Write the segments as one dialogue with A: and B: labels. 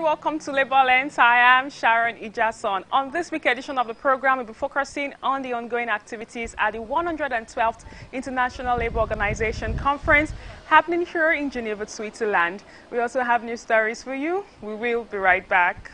A: welcome to Labour Lens. I am Sharon Ijason. On this week edition of the program, we'll be focusing on the ongoing activities at the 112th International Labour Orgnaisation Conference happening here in Geneva, Switzerland. We also have new stories for you. We will be right back.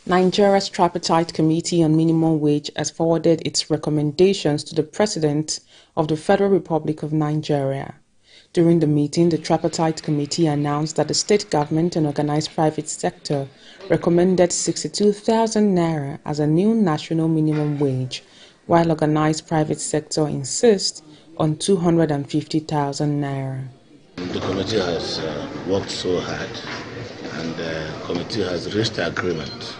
B: Nigeria's Tripartite Committee on Minimum Wage has forwarded its recommendations to the President of the Federal Republic of Nigeria. During the meeting, the Tripartite Committee announced that the state government and organized private sector recommended 62,000 naira as a new national minimum wage, while organized private sector insists on 250,000 naira.
C: The committee has worked so hard, and the committee has reached agreement.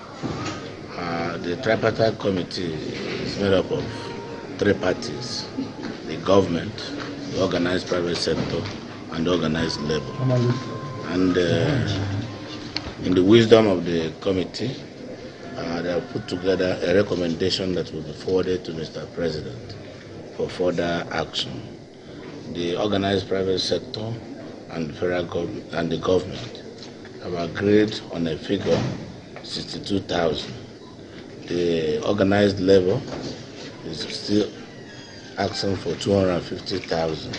C: The tripartite committee is made up of three parties: the government, the organized private sector, and the organized labor. And in the wisdom of the committee, they have put together a recommendation that will be forwarded to Mr. President for further action. The organized private sector and the federal government and the government have agreed on a figure 62,000. The organized labor is still asking for 250,000.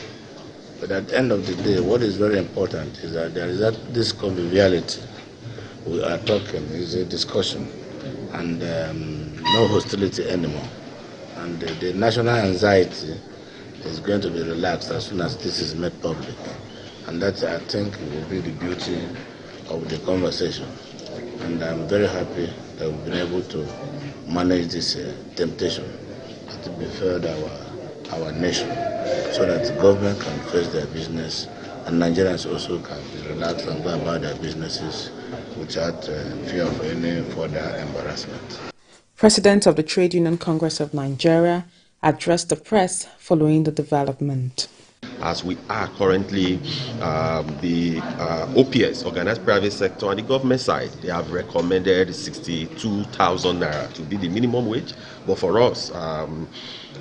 C: But at the end of the day, what is very important is that there is this conviviality. We are talking, is a discussion, and no hostility anymore. And the national anxiety is going to be relaxed as soon as this is made public. And that, I think, will be the beauty of the conversation. And I'm very happy that we've been able to manage this temptation to befriend our nation, so that the government can face their business and Nigerians also can be relaxed and go about their businesses without fear of any further embarrassment.
B: President of the Trade Union Congress of Nigeria addressed the press following the development.
D: As we are currently, the OPS, organized private sector, and the government side, they have recommended 62,000 naira to be the minimum wage. But for us,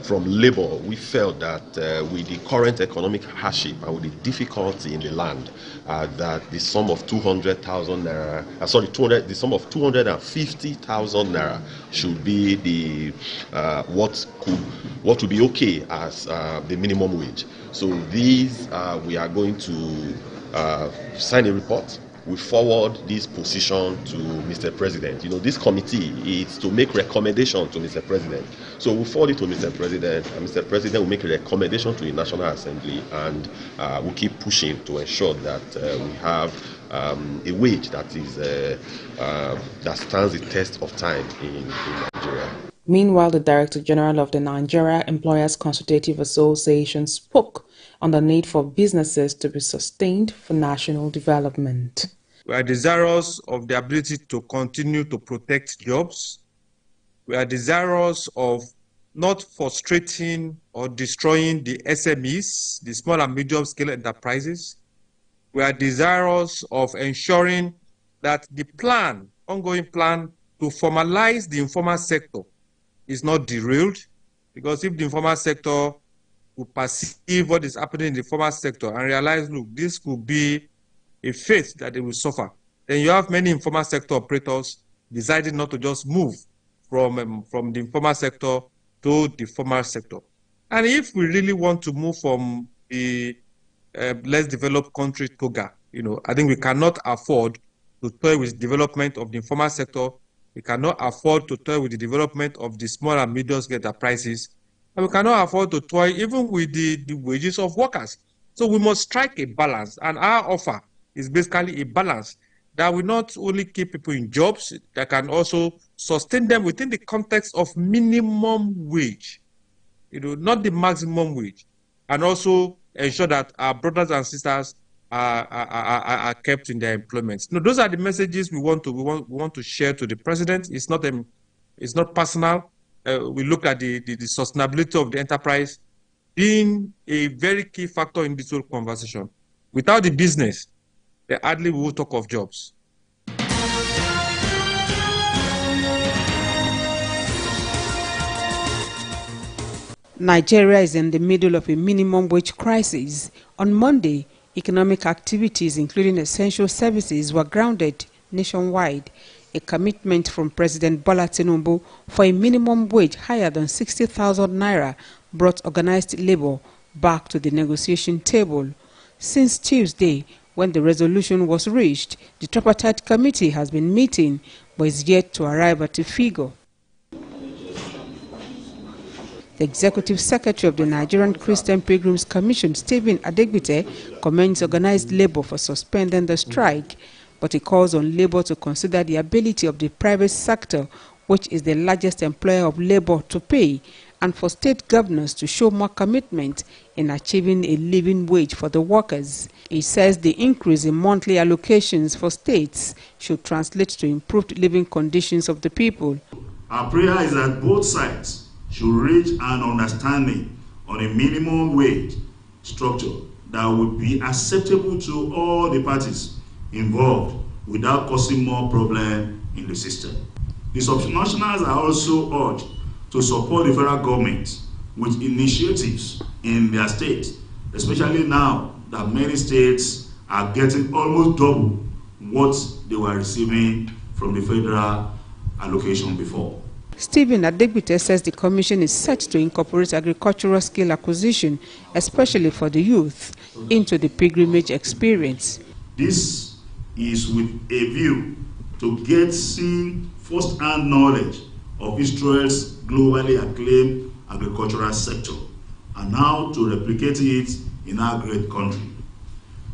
D: from labor, we felt that with the current economic hardship and with the difficulty in the land, that the sum of 200,000 naira, the sum of 250,000 naira should be the what would be okay as the minimum wage. So these, we are going to sign a report. We forward this position to Mr. President. You know, this committee is to make recommendation to Mr. President. So we forward it to Mr. President, and Mr. President will make a recommendation to the National Assembly, and we'll keep pushing to ensure that we have a wage that is that stands the test of time in Nigeria.
B: Meanwhile, the Director General of the Nigeria Employers Consultative Association spoke on the need for businesses to be sustained for national development.
E: We are desirous of the ability to continue to protect jobs. We are desirous of not frustrating or destroying the SMEs, the small and medium scale enterprises. We are desirous of ensuring that the ongoing plan to formalize the informal sector is not derailed, because if the informal sector will perceive what is happening in the formal sector and realize, look, this could be a fate that they will suffer, then you have many informal sector operators deciding not to just move from the informal sector to the formal sector. And if we really want to move from the less developed country toga, I think we cannot afford to toy with development of the informal sector. We cannot afford to toy with the development of the small and medium scale enterprises. And we cannot afford to toy even with the wages of workers. So we must strike a balance. And our offer is basically a balance that will not only keep people in jobs, that can also sustain them within the context of minimum wage, not the maximum wage, and also ensure that our brothers and sisters are kept in their employment. Those are the messages we want to share to the president. It's not personal. We look at the sustainability of the enterprise being a very key factor in this whole conversation. Without the business, hardly we will talk of jobs.
B: Nigeria is in the middle of a minimum wage crisis. On Monday, economic activities, including essential services, were grounded nationwide. A commitment from President Bola Tinubu for a minimum wage higher than 60,000 naira brought organized labor back to the negotiation table. Since Tuesday, when the resolution was reached, the tripartite committee has been meeting but is yet to arrive at a figure. The Executive Secretary of the Nigerian Christian Pilgrims Commission, Stephen Adegbite, commends organized labor for suspending the strike, but he calls on labor to consider the ability of the private sector, which is the largest employer of labor, to pay, and for state governors to show more commitment in achieving a living wage for the workers. He says the increase in monthly allocations for states should translate to improved living conditions of the people.
F: Our prayer is that both sides should reach an understanding on a minimum wage structure that would be acceptable to all the parties involved without causing more problem in the system. The subnationals are also urged to support the federal government with initiatives in their state, especially now that many states are getting almost double what they were receiving from the federal allocation before.
B: Stephen Adegbite says the Commission is set to incorporate agricultural skill acquisition, especially for the youth, into the pilgrimage experience.
F: This is with a view to getting first-hand knowledge of Israel's globally acclaimed agricultural sector and how to replicate it in our great country.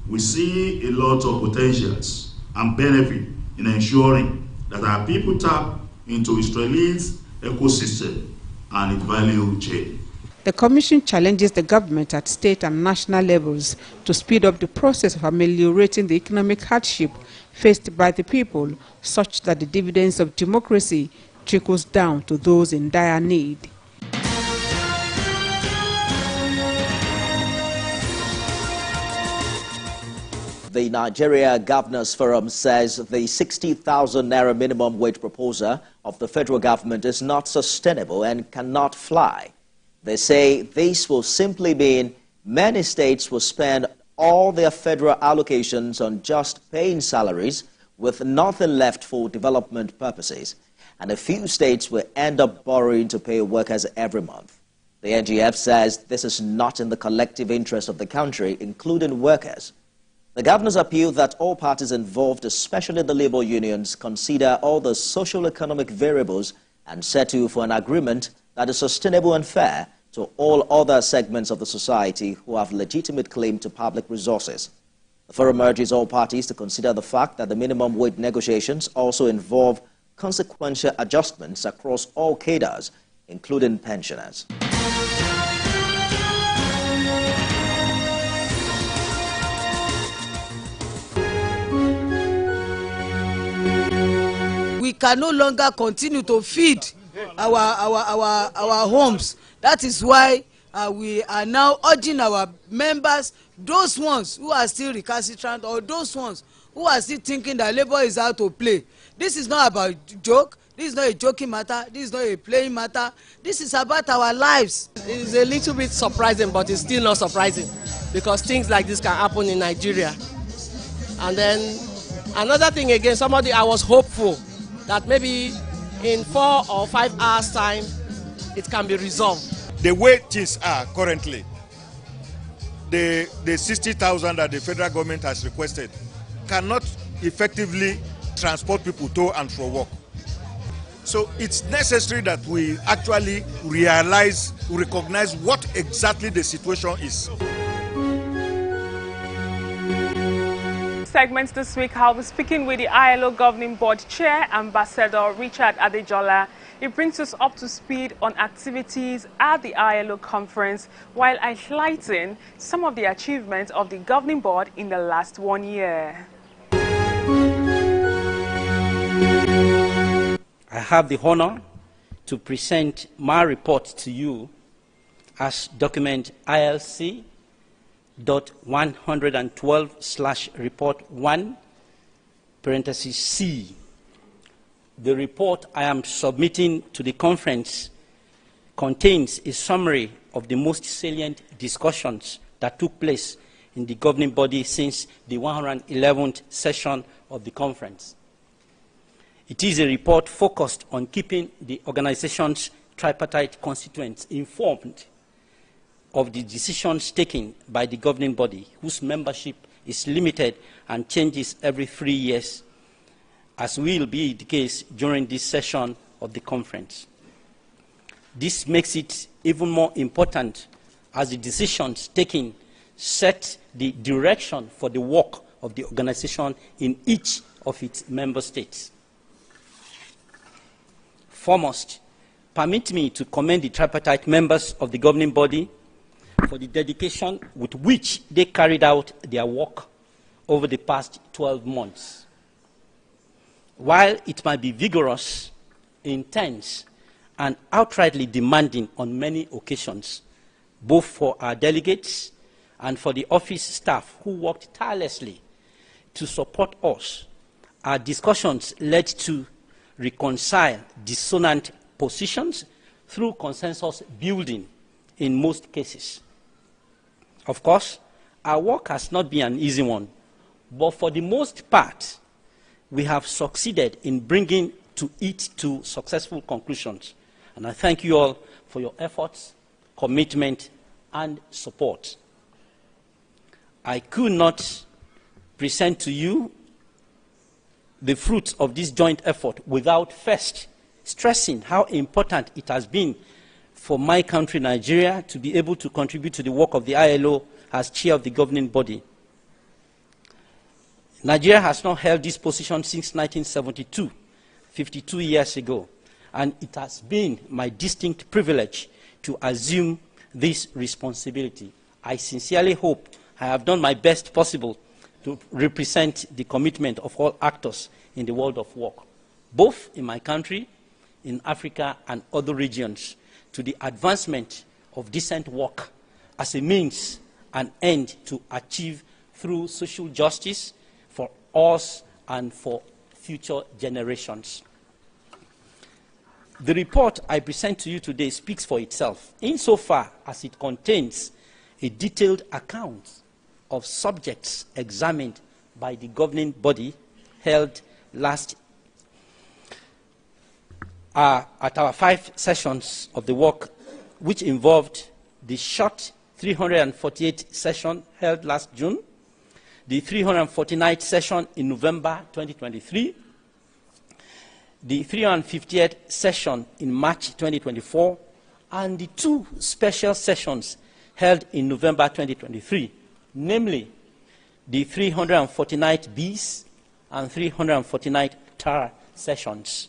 F: We see a lot of potentials and benefit in ensuring that our people tap into Israel's ecosystem and its value chain.
B: The Commission challenges the government at state and national levels to speed up the process of ameliorating the economic hardship faced by the people, such that the dividends of democracy trickles down to those in dire need.
G: The Nigeria Governors Forum says the 60,000 naira minimum wage proposal of the federal government is not sustainable and cannot fly. They say this will simply mean many states will spend all their federal allocations on just paying salaries with nothing left for development purposes, and a few states will end up borrowing to pay workers every month. The NGF says this is not in the collective interest of the country, including workers. The governors appeal that all parties involved, especially the labor unions, consider all the socio-economic variables and settle for an agreement that is sustainable and fair to all other segments of the society who have legitimate claim to public resources. The forum urges all parties to consider the fact that the minimum wage negotiations also involve consequential adjustments across all cadres, including pensioners.
H: We can no longer continue to feed our homes. That is why we are now urging our members, those ones who are still recalcitrant or those ones who are still thinking that labor is out to play. This is not about joke. This is not a joking matter. This is not a playing matter. This is about our lives.
I: It's a little bit surprising, but it's still not surprising because things like this can happen in Nigeria. And then another thing again, I was hopeful that maybe in 4 or 5 hours' time, it can be resolved.
J: The way things are currently, the 60,000 that the federal government has requested cannot effectively transport people to and from work. So it's necessary that we actually recognize what exactly the situation is.
A: Segments this week, I'll be speaking with the ILO Governing Board Chair, Ambassador Richard Adejola. It brings us up to speed on activities at the ILO conference while highlighting some of the achievements of the Governing Board in the last 1 year.
K: I have the honor to present my report to you as document ILC.112/report 1, parenthesis C. The report I am submitting to the conference contains a summary of the most salient discussions that took place in the governing body since the 111th session of the conference. It is a report focused on keeping the organization's tripartite constituents informed of the decisions taken by the governing body, whose membership is limited and changes every 3 years, as will be the case during this session of the conference. This makes it even more important as the decisions taken set the direction for the work of the organization in each of its member states. Foremost, permit me to commend the tripartite members of the governing body for the dedication with which they carried out their work over the past 12 months. While it might be vigorous, intense, and outrightly demanding on many occasions, both for our delegates and for the office staff who worked tirelessly to support us, our discussions led to reconcile dissonant positions through consensus building in most cases. Of course, our work has not been an easy one, but for the most part, we have succeeded in bringing it to successful conclusions. And I thank you all for your efforts, commitment, and support. I could not present to you the fruits of this joint effort without first stressing how important it has been for my country, Nigeria, to be able to contribute to the work of the ILO as chair of the governing body. Nigeria has not held this position since 1972, 52 years ago, and it has been my distinct privilege to assume this responsibility. I sincerely hope I have done my best possible to represent the commitment of all actors in the world of work, both in my country, in Africa, and other regions, to the advancement of decent work as a means and end to achieve through social justice for us and for future generations. The report I present to you today speaks for itself, insofar as it contains a detailed account of subjects examined by the governing body held last at our 5 sessions of the work, which involved the short 348th session held last June, the 349th session in November 2023, the 350th session in March 2024, and the 2 special sessions held in November 2023, namely the 349th bis and 349th tar sessions.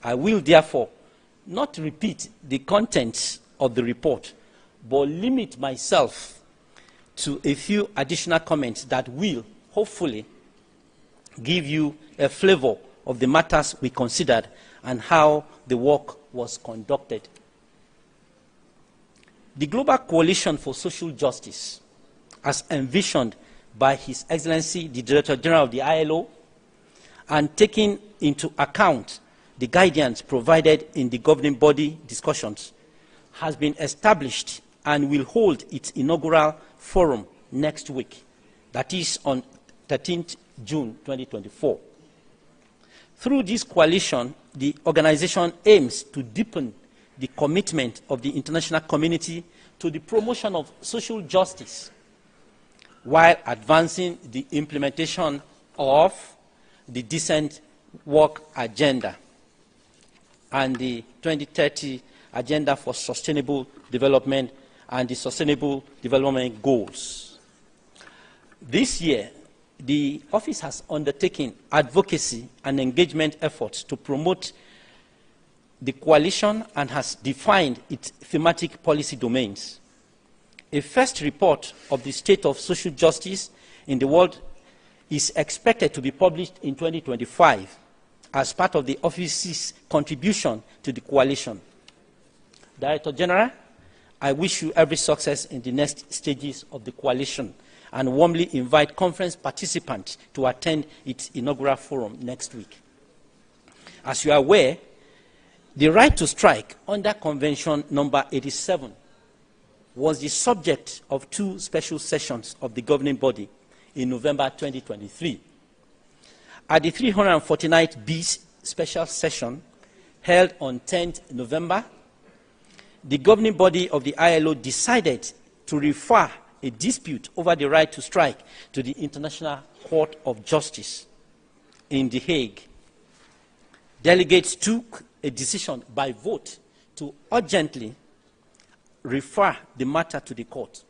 K: I will therefore not repeat the contents of the report, but limit myself to a few additional comments that will, hopefully, give you a flavor of the matters we considered and how the work was conducted. The Global Coalition for Social Justice, as envisioned by His Excellency the Director General of the ILO, and taking into account the guidance provided in the governing body discussions, has been established and will hold its inaugural forum next week, that is on 13th June 2024. Through this coalition, the organization aims to deepen the commitment of the international community to the promotion of social justice, while advancing the implementation of the Decent Work Agenda and the 2030 Agenda for Sustainable Development and the Sustainable Development Goals. This year, the office has undertaken advocacy and engagement efforts to promote the coalition and has defined its thematic policy domains. A first report of the state of social justice in the world is expected to be published in 2025 as part of the office's contribution to the coalition. Director General, I wish you every success in the next stages of the coalition and warmly invite conference participants to attend its inaugural forum next week. As you are aware, the right to strike under Convention number 87 was the subject of 2 special sessions of the governing body in November 2023. At the 349th B special session held on 10th November, the governing body of the ILO decided to refer a dispute over the right to strike to the International Court of Justice in The Hague. Delegates took a decision by vote to urgently refer the matter to the court.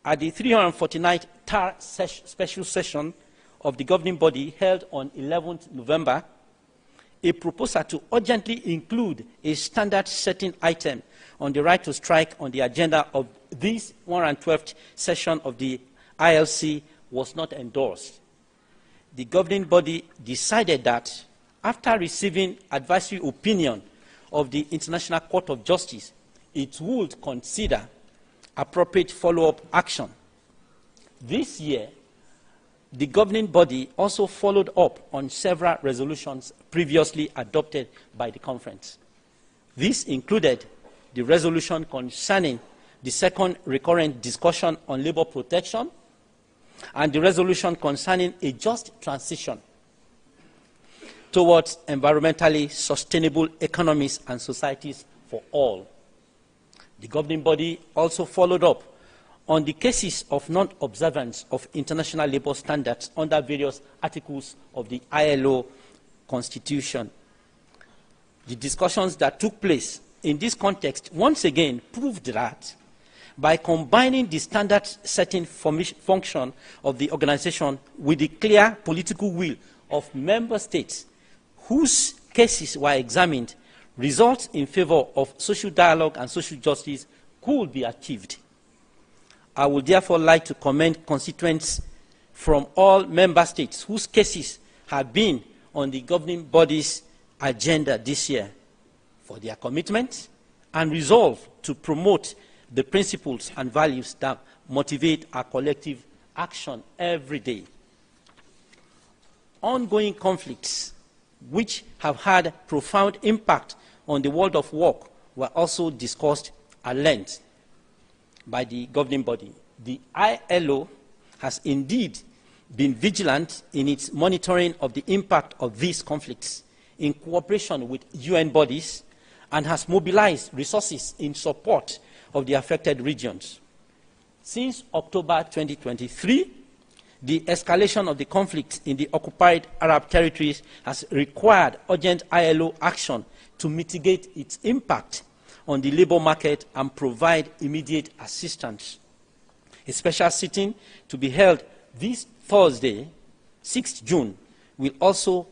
K: At the 349th TAR special session of the governing body held on 11th November, a proposal to urgently include a standard-setting item on the right to strike on the agenda of this 112th session of the ILC was not endorsed. The governing body decided that after receiving advisory opinion of the International Court of Justice, it would consider appropriate follow-up action. This year, the governing body also followed up on several resolutions previously adopted by the conference. This included the resolution concerning the second recurrent discussion on labor protection and the resolution concerning a just transition towards environmentally sustainable economies and societies for all. The governing body also followed up on the cases of non-observance of international labor standards under various articles of the ILO Constitution. The discussions that took place in this context once again proved that by combining the standard-setting function of the organization with the clear political will of member states whose cases were examined, results in favor of social dialogue and social justice could be achieved. I would therefore like to commend constituents from all member states whose cases have been on the governing body's agenda this year for their commitment and resolve to promote the principles and values that motivate our collective action every day. Ongoing conflicts which have had profound impact on the world of work were also discussed at length by the governing body. The ILO has indeed been vigilant in its monitoring of the impact of these conflicts in cooperation with UN bodies and has mobilized resources in support of the affected regions. Since October 2023, the escalation of the conflict in the occupied Arab territories has required urgent ILO action to mitigate its impact on the labor market and provide immediate assistance. A special sitting to be held this Thursday, 6th June, will also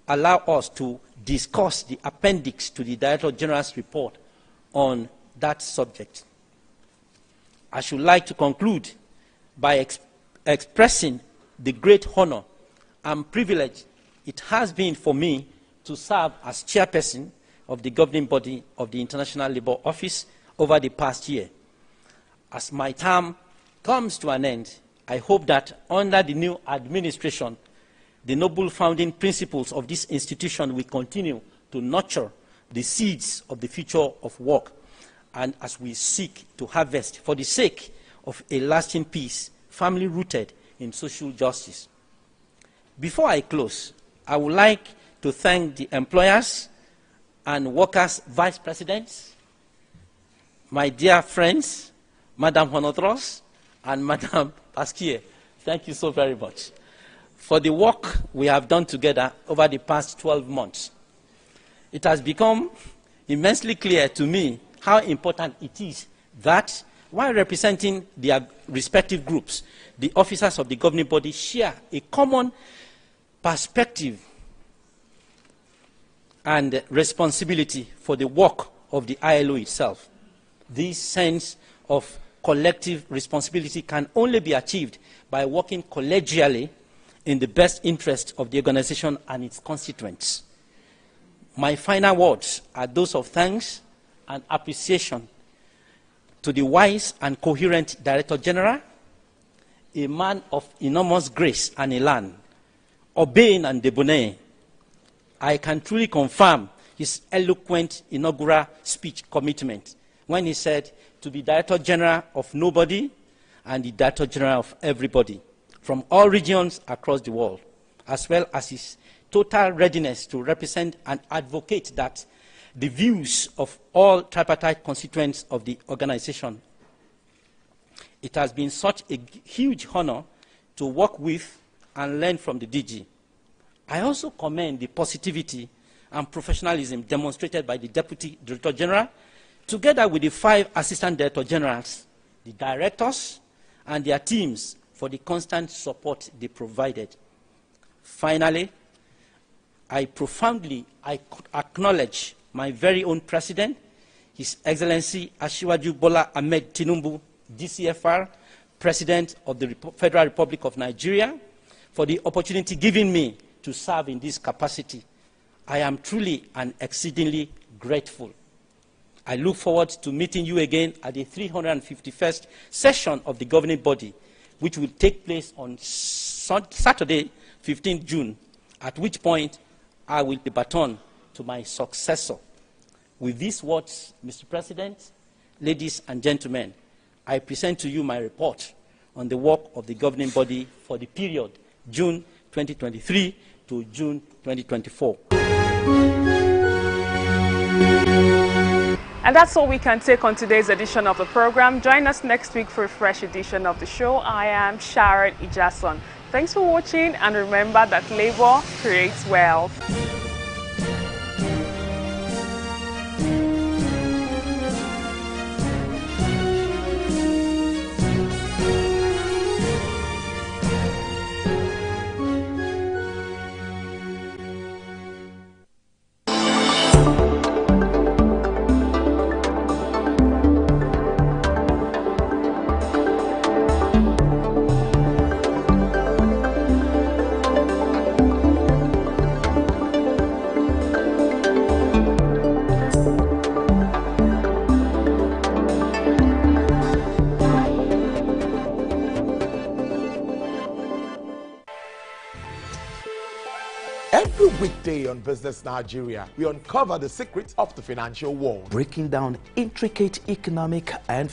K: allow us to discuss the appendix to the Director General's report on that subject. I should like to conclude by expressing the great honor and privilege it has been for me to serve as chairperson of the governing body of the International Labour Office over the past year. As my term comes to an end, I hope that under the new administration, the noble founding principles of this institution will continue to nurture the seeds of the future of work, and as we seek to harvest for the sake of a lasting peace firmly rooted in social justice. Before I close, I would like to thank the employers and workers' vice presidents, my dear friends, Madam Honotros and Madam Pasquier. Thank you so very much for the work we have done together over the past 12 months. It has become immensely clear to me how important it is that while representing their respective groups, the officers of the governing body share a common perspective and responsibility for the work of the ILO itself. This sense of collective responsibility can only be achieved by working collegially in the best interest of the organization and its constituents. My final words are those of thanks and appreciation to the wise and coherent Director General, a man of enormous grace and elan, urbane and debonair. I can truly confirm his eloquent inaugural speech commitment when he said to be Director General of nobody and the Director General of everybody from all regions across the world, as well as his total readiness to represent and advocate that the views of all tripartite constituents of the organization. It has been such a huge honor to work with and learn from the DG. I also commend the positivity and professionalism demonstrated by the Deputy Director General, together with the 5 Assistant Director Generals, the directors, and their teams for the constant support they provided. Finally, I profoundly acknowledge my very own President, His Excellency Asiwaju Bola Ahmed Tinubu, DCFR, President of the Federal Republic of Nigeria, for the opportunity given me to serve in this capacity. I am truly and exceedingly grateful. I look forward to meeting you again at the 351st session of the governing body, which will take place on Saturday, 15 June, at which point I will be baton to my successor. With these words, Mr. President, ladies and gentlemen, I present to you my report on the work of the governing body for the period June 2023 to June 2024.
A: And that's all we can take on today's edition of the program. Join us next week for a fresh edition of the show. I am Sharon Ijason. Thanks for watching, and remember that labor creates wealth.
L: Every weekday on Business Nigeria, we uncover the secrets of the financial world,
M: breaking down intricate economic and